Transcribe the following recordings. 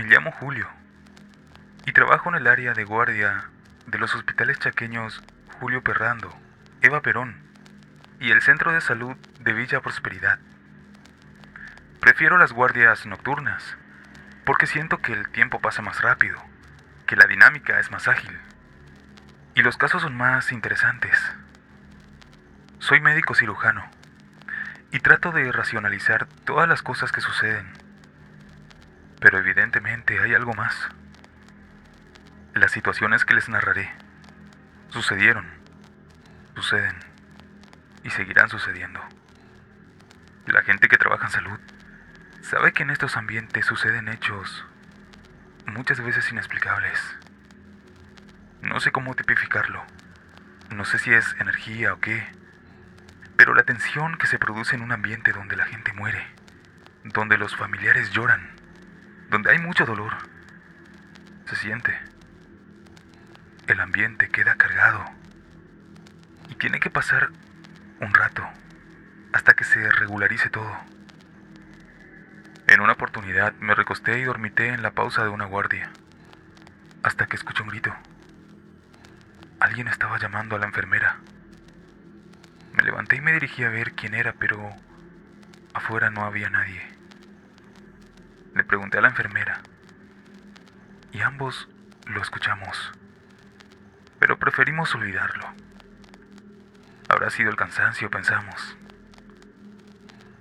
Me llamo Julio y trabajo en el área de guardia de los hospitales chaqueños Julio Perrando, Eva Perón y el Centro de Salud de Villa Prosperidad. Prefiero las guardias nocturnas porque siento que el tiempo pasa más rápido, que la dinámica es más ágil y los casos son más interesantes. Soy médico cirujano y trato de racionalizar todas las cosas que suceden, pero evidentemente hay algo más. Las situaciones que les narraré sucedieron, suceden y seguirán sucediendo. La gente que trabaja en salud sabe que en estos ambientes suceden hechos muchas veces inexplicables. No sé cómo tipificarlo, no sé si es energía o qué, pero la tensión que se produce en un ambiente donde la gente muere, donde los familiares lloran, donde hay mucho dolor, se siente. El ambiente queda cargado y tiene que pasar un rato hasta que se regularice todo. En una oportunidad me recosté y dormité en la pausa de una guardia, hasta que escuché un grito. Alguien estaba llamando a la enfermera. Me levanté y me dirigí a ver quién era, pero afuera no había nadie. Le pregunté a la enfermera y ambos lo escuchamos, pero preferimos olvidarlo. Habrá sido el cansancio, pensamos.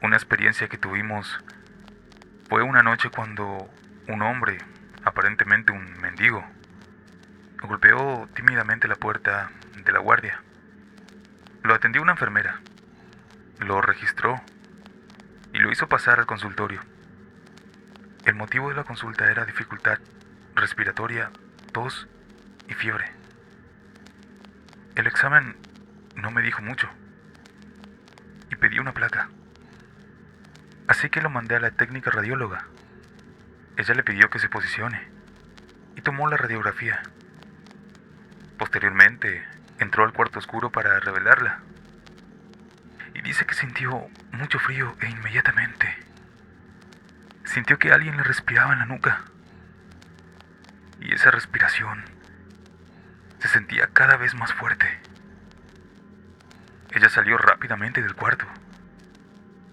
Una experiencia que tuvimos fue una noche cuando un hombre, aparentemente un mendigo, golpeó tímidamente la puerta de la guardia. Lo atendió una enfermera, lo registró y lo hizo pasar al consultorio. El motivo de la consulta era dificultad respiratoria, tos y fiebre. El examen no me dijo mucho y pedí una placa. Así que lo mandé a la técnica radióloga. Ella le pidió que se posicione y tomó la radiografía. Posteriormente, entró al cuarto oscuro para revelarla. Y dice que sintió mucho frío e inmediatamente sintió que alguien le respiraba en la nuca. Y esa respiración se sentía cada vez más fuerte. Ella salió rápidamente del cuarto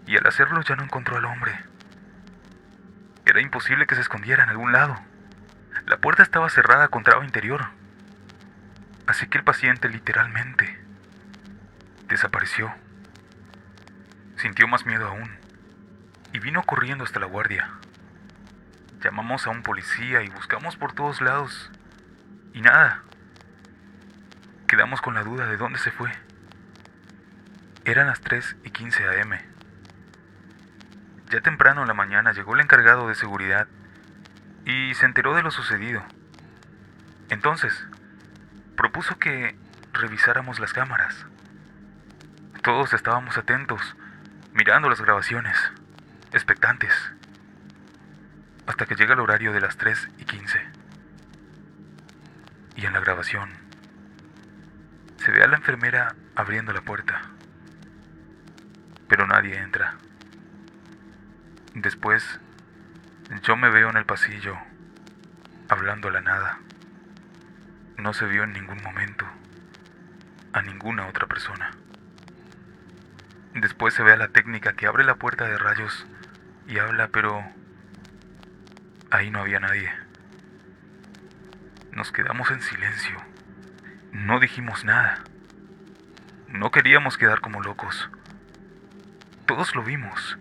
y al hacerlo ya no encontró al hombre. Era imposible que se escondiera en algún lado. La puerta estaba cerrada con traba interior. Así que el paciente literalmente desapareció. Sintió más miedo aún y vino corriendo hasta la guardia. Llamamos a un policía y buscamos por todos lados y nada. Quedamos con la duda de dónde se fue. Eran las 3:15 a.m. Ya temprano en la mañana llegó el encargado de seguridad y se enteró de lo sucedido. Entonces, propuso que revisáramos las cámaras. Todos estábamos atentos, mirando las grabaciones, expectantes, hasta que llega el horario de las 3:15. Y en la grabación, se ve a la enfermera abriendo la puerta, pero nadie entra. Después, yo me veo en el pasillo, hablando a la nada. No se vio en ningún momento a ninguna otra persona. Después se ve a la técnica que abre la puerta de rayos y habla, pero ahí no había nadie. Nos quedamos en silencio. No dijimos nada. No queríamos quedar como locos. Todos lo vimos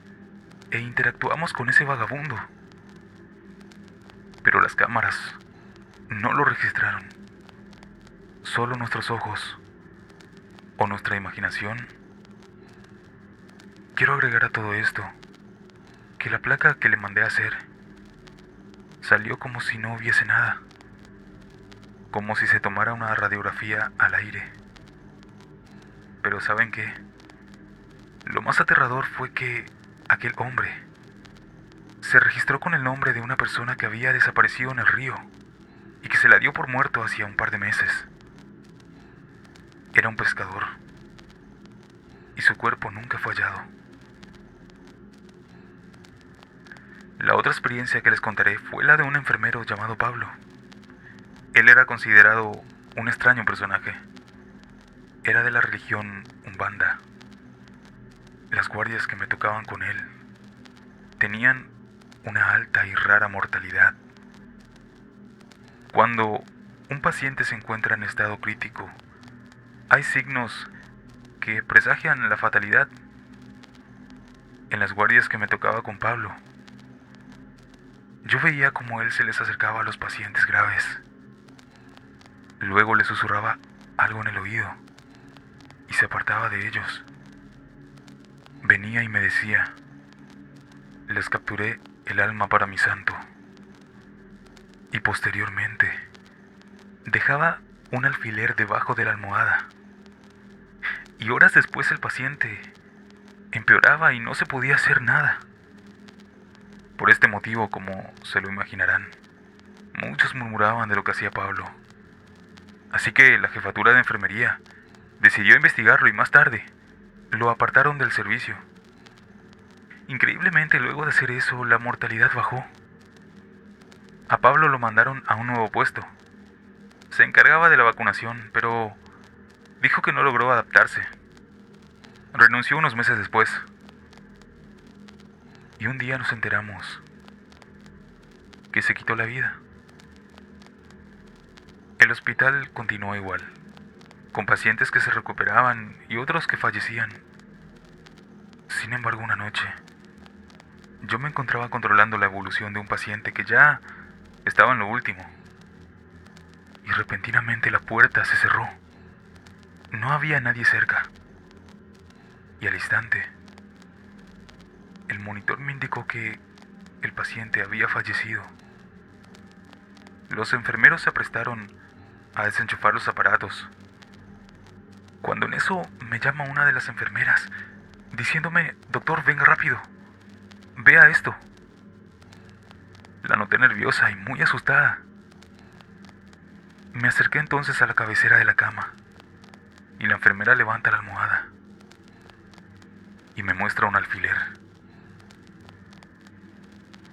e interactuamos con ese vagabundo. Pero las cámaras no lo registraron. Solo nuestros ojos o nuestra imaginación. Quiero agregar a todo esto que la placa que le mandé a hacer salió como si no hubiese nada, como si se tomara una radiografía al aire. Pero ¿saben qué? Lo más aterrador fue que aquel hombre se registró con el nombre de una persona que había desaparecido en el río y que se la dio por muerto hacía un par de meses. Era un pescador y su cuerpo nunca fue hallado. La otra experiencia que les contaré fue la de un enfermero llamado Pablo. Él era considerado un extraño personaje. Era de la religión Umbanda. Las guardias que me tocaban con él tenían una alta y rara mortalidad. Cuando un paciente se encuentra en estado crítico, hay signos que presagian la fatalidad. En las guardias que me tocaba con Pablo, yo veía cómo él se les acercaba a los pacientes graves. Luego les susurraba algo en el oído y se apartaba de ellos. Venía y me decía: les capturé el alma para mi santo. Y posteriormente dejaba un alfiler debajo de la almohada. Y horas después el paciente empeoraba y no se podía hacer nada. Por este motivo, como se lo imaginarán, muchos murmuraban de lo que hacía Pablo. Así que la jefatura de enfermería decidió investigarlo y más tarde lo apartaron del servicio. Increíblemente, luego de hacer eso, la mortalidad bajó. A Pablo lo mandaron a un nuevo puesto. Se encargaba de la vacunación, pero dijo que no logró adaptarse. Renunció unos meses después. Y un día nos enteramos que se quitó la vida. El hospital continuó igual, con pacientes que se recuperaban y otros que fallecían. Sin embargo, una noche, yo me encontraba controlando la evolución de un paciente que ya estaba en lo último. Y repentinamente la puerta se cerró. No había nadie cerca. Y al instante, el monitor me indicó que el paciente había fallecido. Los enfermeros se aprestaron a desenchufar los aparatos, cuando en eso me llama una de las enfermeras, diciéndome: doctor, venga rápido, vea esto. La noté nerviosa y muy asustada. Me acerqué entonces a la cabecera de la cama, y la enfermera levanta la almohada y me muestra un alfiler.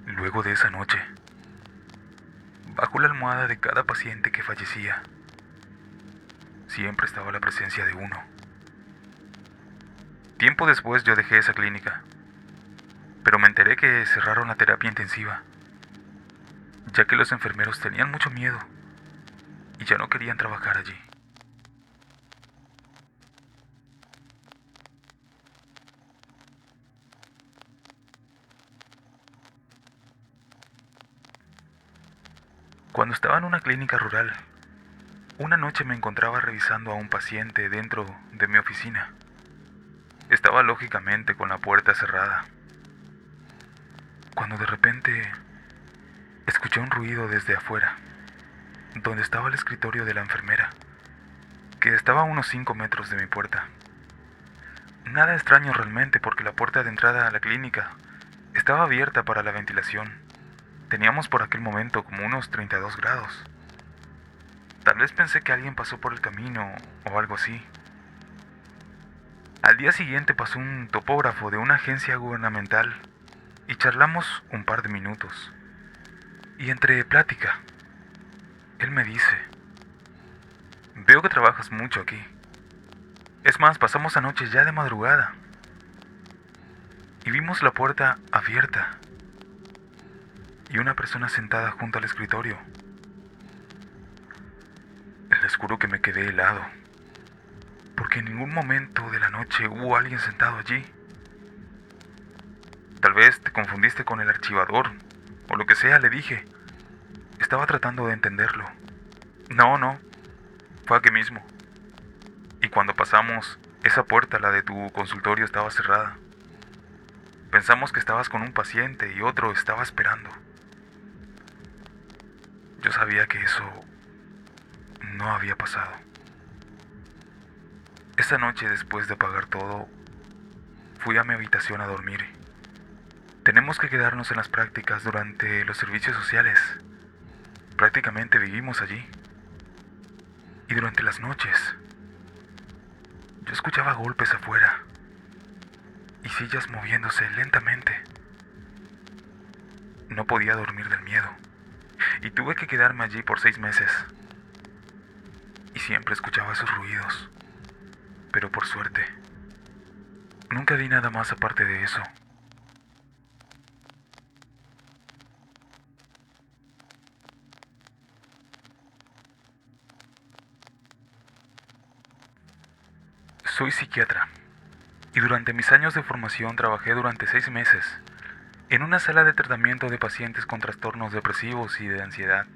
Luego de esa noche, bajo la almohada de cada paciente que fallecía, siempre estaba la presencia de uno. Tiempo después yo dejé esa clínica, pero me enteré que cerraron la terapia intensiva, ya que los enfermeros tenían mucho miedo y ya no querían trabajar allí. Cuando estaba en una clínica rural, una noche me encontraba revisando a un paciente dentro de mi oficina. Estaba lógicamente con la puerta cerrada, cuando de repente escuché un ruido desde afuera, donde estaba el escritorio de la enfermera, que estaba a unos 5 metros de mi puerta. Nada extraño realmente, porque la puerta de entrada a la clínica estaba abierta para la ventilación. Teníamos por aquel momento como unos 32 grados. Tal vez pensé que alguien pasó por el camino o algo así. Al día siguiente pasó un topógrafo de una agencia gubernamental y charlamos un par de minutos. Y entre plática, él me dice: veo que trabajas mucho aquí. Es más, pasamos anoche ya de madrugada y vimos la puerta abierta y una persona sentada junto al escritorio. Les juro que me quedé helado, porque en ningún momento de la noche hubo alguien sentado allí. Tal vez te confundiste con el archivador, o lo que sea, le dije. Estaba tratando de entenderlo. No, fue aquí mismo. Y cuando pasamos, esa puerta, la de tu consultorio, estaba cerrada. Pensamos que estabas con un paciente y otro estaba esperando. Yo sabía que eso no había pasado. Esa noche, después de apagar todo, fui a mi habitación a dormir. Tenemos que quedarnos en las prácticas durante los servicios sociales. Prácticamente vivimos allí. Y durante las noches, yo escuchaba golpes afuera y sillas moviéndose lentamente. No podía dormir del miedo y tuve que quedarme allí por 6 meses. Y siempre escuchaba esos ruidos, pero por suerte, nunca vi nada más aparte de eso. Soy psiquiatra y durante mis años de formación trabajé durante 6 meses en una sala de tratamiento de pacientes con trastornos depresivos y de ansiedad.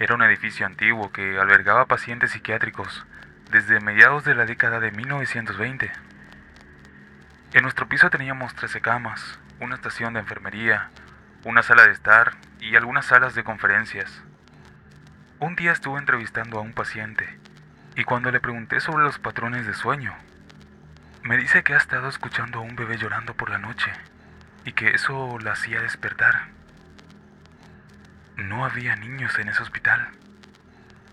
Era un edificio antiguo que albergaba pacientes psiquiátricos desde mediados de la década de 1920. En nuestro piso teníamos 13 camas, una estación de enfermería, una sala de estar y algunas salas de conferencias. Un día estuve entrevistando a un paciente y cuando le pregunté sobre los patrones de sueño, me dice que ha estado escuchando a un bebé llorando por la noche y que eso la hacía despertar. No había niños en ese hospital,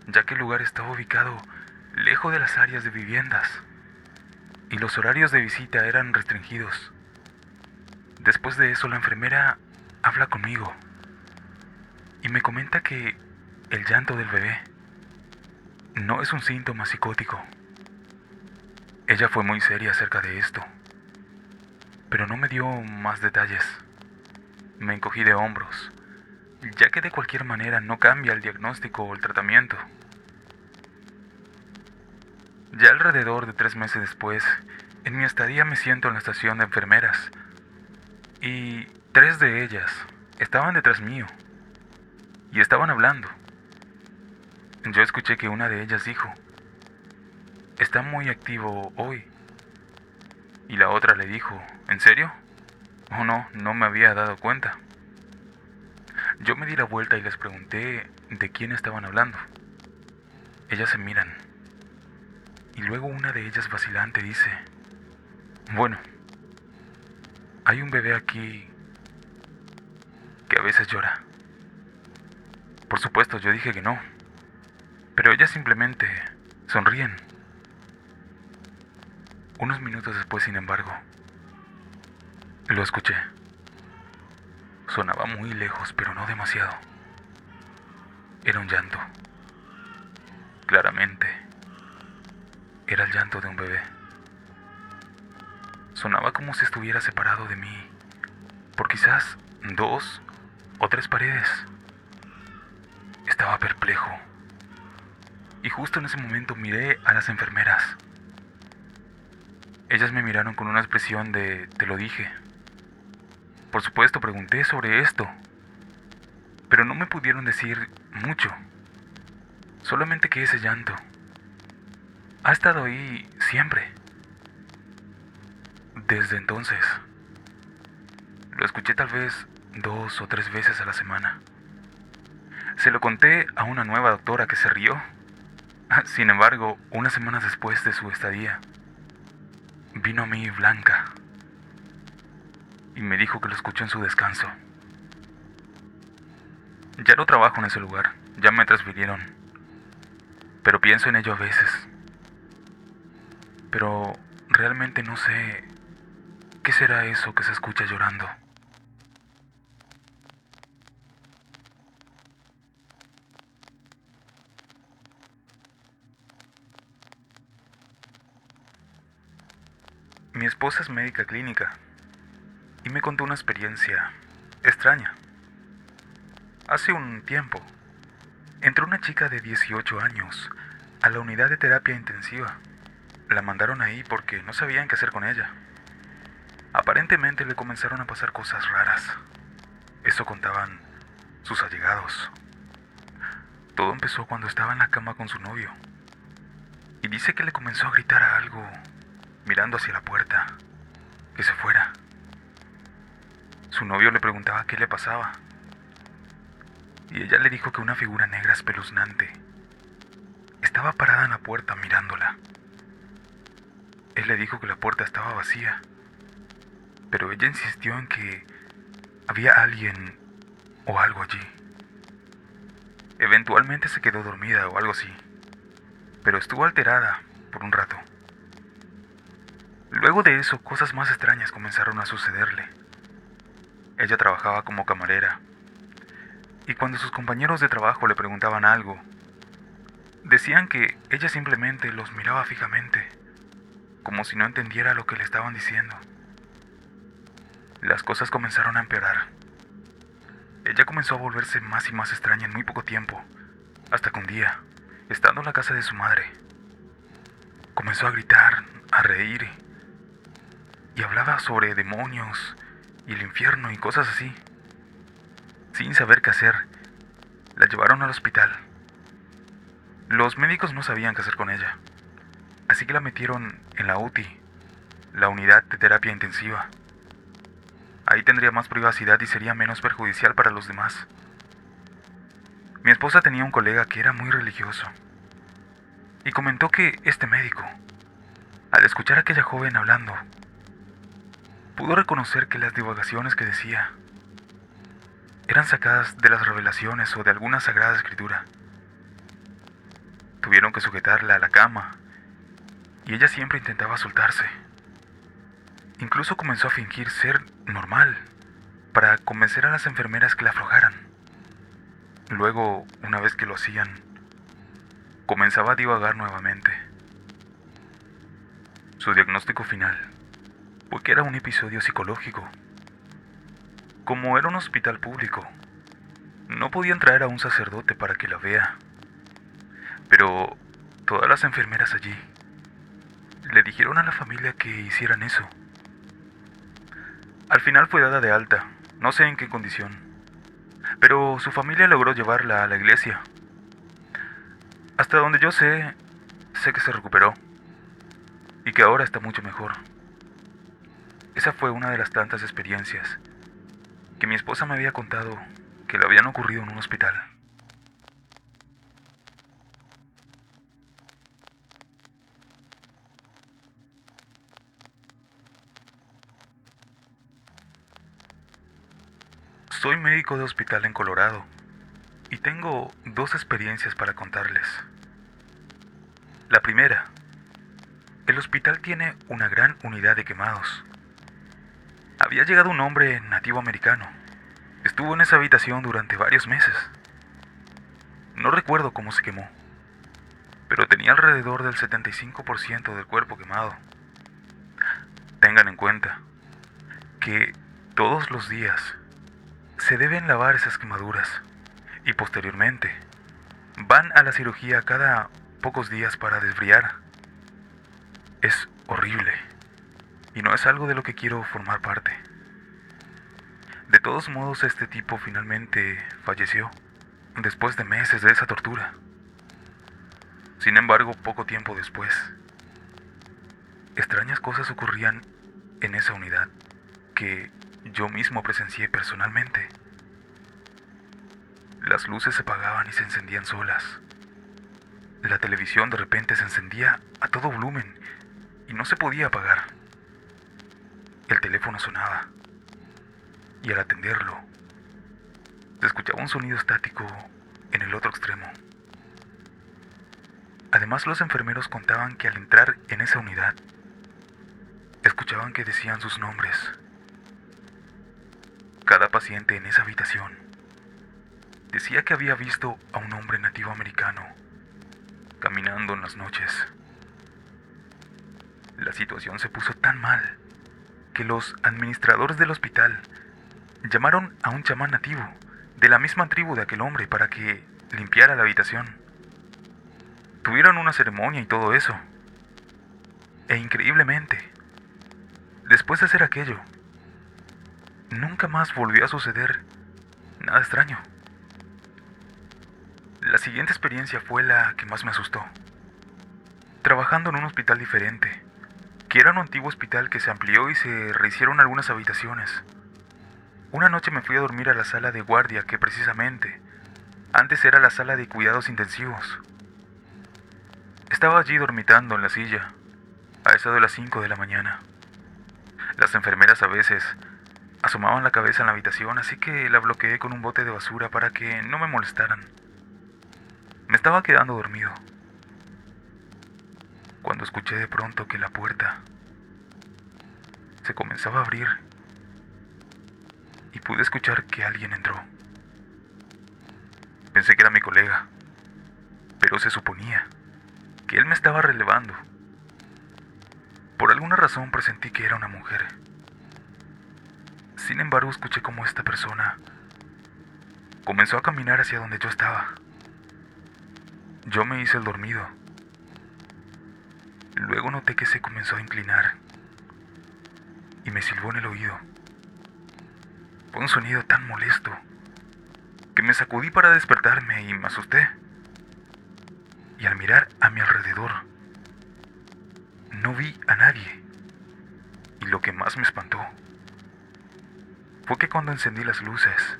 ya que el lugar estaba ubicado lejos de las áreas de viviendas y los horarios de visita eran restringidos. Después de eso, la enfermera habla conmigo y me comenta que el llanto del bebé no es un síntoma psicótico. Ella fue muy seria acerca de esto, pero no me dio más detalles. Me encogí de hombros, ya que de cualquier manera no cambia el diagnóstico o el tratamiento. Ya alrededor de 3 meses después, en mi estadía me siento en la estación de enfermeras y 3 de ellas estaban detrás mío y estaban hablando. Yo escuché que una de ellas dijo: "Está muy activo hoy". Y la otra le dijo: "¿En serio? Oh no, no me había dado cuenta". Yo me di la vuelta y les pregunté de quién estaban hablando. Ellas se miran y luego una de ellas vacilante dice: "Bueno, hay un bebé aquí que a veces llora". Por supuesto, yo dije que no, pero ellas simplemente sonríen. Unos minutos después, sin embargo, lo escuché. Sonaba muy lejos, pero no demasiado. Era un llanto. Claramente, era el llanto de un bebé. Sonaba como si estuviera separado de mí por quizás 2 o 3 paredes. Estaba perplejo. Y justo en ese momento miré a las enfermeras. Ellas me miraron con una expresión de "te lo dije". Por supuesto, pregunté sobre esto, pero no me pudieron decir mucho. Solamente que ese llanto ha estado ahí siempre. Desde entonces, lo escuché tal vez 2 o 3 veces a la semana. Se lo conté a una nueva doctora que se rió. Sin embargo, unas semanas después de su estadía, vino a mí Blanca y me dijo que lo escuchó en su descanso. Ya no trabajo en ese lugar, ya me transfirieron, pero pienso en ello a veces. Pero realmente no sé qué será eso que se escucha llorando. Mi esposa es médica clínica y me contó una experiencia extraña. Hace un tiempo, entró una chica de 18 años a la unidad de terapia intensiva. La mandaron ahí porque no sabían qué hacer con ella. Aparentemente le comenzaron a pasar cosas raras. Eso contaban sus allegados. Todo empezó cuando estaba en la cama con su novio. Y dice que le comenzó a gritar a algo, mirando hacia la puerta, que se fuera. Su novio le preguntaba qué le pasaba. Y ella le dijo que una figura negra espeluznante estaba parada en la puerta mirándola. Él le dijo que la puerta estaba vacía, pero ella insistió en que había alguien o algo allí. Eventualmente se quedó dormida o algo así, pero estuvo alterada por un rato. Luego de eso, cosas más extrañas comenzaron a sucederle. Ella trabajaba como camarera, y cuando sus compañeros de trabajo le preguntaban algo, decían que ella simplemente los miraba fijamente, como si no entendiera lo que le estaban diciendo. Las cosas comenzaron a empeorar. Ella comenzó a volverse más y más extraña en muy poco tiempo, hasta que un día, estando en la casa de su madre, comenzó a gritar, a reír, y hablaba sobre demonios y el infierno y cosas así. Sin saber qué hacer, la llevaron al hospital. Los médicos no sabían qué hacer con ella, así que la metieron en la UTI, la unidad de terapia intensiva. Ahí tendría más privacidad y sería menos perjudicial para los demás. Mi esposa tenía un colega que era muy religioso, y comentó que este médico, al escuchar a aquella joven hablando, pudo reconocer que las divagaciones que decía eran sacadas de las revelaciones o de alguna sagrada escritura. Tuvieron que sujetarla a la cama, y ella siempre intentaba soltarse. Incluso comenzó a fingir ser normal, para convencer a las enfermeras que la aflojaran. Luego, una vez que lo hacían, comenzaba a divagar nuevamente. Su diagnóstico final fue que era un episodio psicológico. Como era un hospital público, no podían traer a un sacerdote para que la vea. Pero todas las enfermeras allí le dijeron a la familia que hicieran eso. Al final fue dada de alta, no sé en qué condición, pero su familia logró llevarla a la iglesia. Hasta donde yo sé que se recuperó y que ahora está mucho mejor. Esa fue una de las tantas experiencias que mi esposa me había contado que le habían ocurrido en un hospital. Soy médico de hospital en Colorado y tengo dos experiencias para contarles. La primera, el hospital tiene una gran unidad de quemados. Había llegado un hombre nativo americano. Estuvo en esa habitación durante varios meses. No recuerdo cómo se quemó, pero tenía alrededor del 75% del cuerpo quemado. Tengan en cuenta que todos los días se deben lavar esas quemaduras y posteriormente van a la cirugía cada pocos días para desbriar. Es horrible y no es algo de lo que quiero formar parte. De todos modos, este tipo finalmente falleció después de meses de esa tortura. Sin embargo, poco tiempo después, extrañas cosas ocurrían en esa unidad que yo mismo presencié personalmente. Las luces se apagaban y se encendían solas. La televisión de repente se encendía a todo volumen y no se podía apagar. El teléfono sonaba y al atenderlo, se escuchaba un sonido estático en el otro extremo. Además, los enfermeros contaban que al entrar en esa unidad, escuchaban que decían sus nombres. Cada paciente en esa habitación decía que había visto a un hombre nativo americano caminando en las noches. La situación se puso tan mal que los administradores del hospital llamaron a un chamán nativo de la misma tribu de aquel hombre para que limpiara la habitación. Tuvieron una ceremonia y todo eso. E increíblemente, después de hacer aquello, nunca más volvió a suceder nada extraño. La siguiente experiencia fue la que más me asustó. Trabajando en un hospital diferente, que era un antiguo hospital que se amplió y se rehicieron algunas habitaciones. Una noche me fui a dormir a la sala de guardia que precisamente antes era la sala de cuidados intensivos. Estaba allí dormitando en la silla, a eso de las 5 de la mañana. Las enfermeras a veces asomaban la cabeza en la habitación, así que la bloqueé con un bote de basura para que no me molestaran. Me estaba quedando dormido cuando escuché de pronto que la puerta se comenzaba a abrir y pude escuchar que alguien entró. Pensé que era mi colega, pero se suponía que él me estaba relevando. Por alguna razón presentí que era una mujer. Sin embargo, escuché cómo esta persona comenzó a caminar hacia donde yo estaba. Yo me hice el dormido. Luego noté que se comenzó a inclinar y me silbó en el oído. Fue un sonido tan molesto que me sacudí para despertarme y me asusté. Y al mirar a mi alrededor, no vi a nadie. Y lo que más me espantó fue que cuando encendí las luces,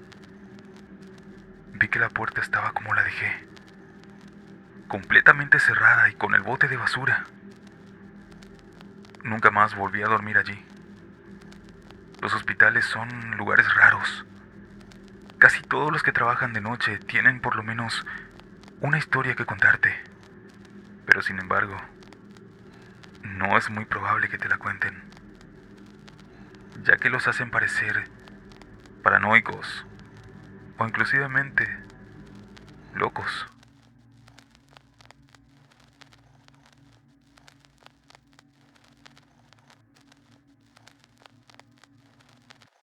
vi que la puerta estaba como la dejé, completamente cerrada y con el bote de basura. Nunca más volví a dormir allí. Los hospitales son lugares raros. Casi todos los que trabajan de noche tienen por lo menos una historia que contarte. Pero sin embargo, no es muy probable que te la cuenten, ya que los hacen parecer paranoicos o inclusivamente locos.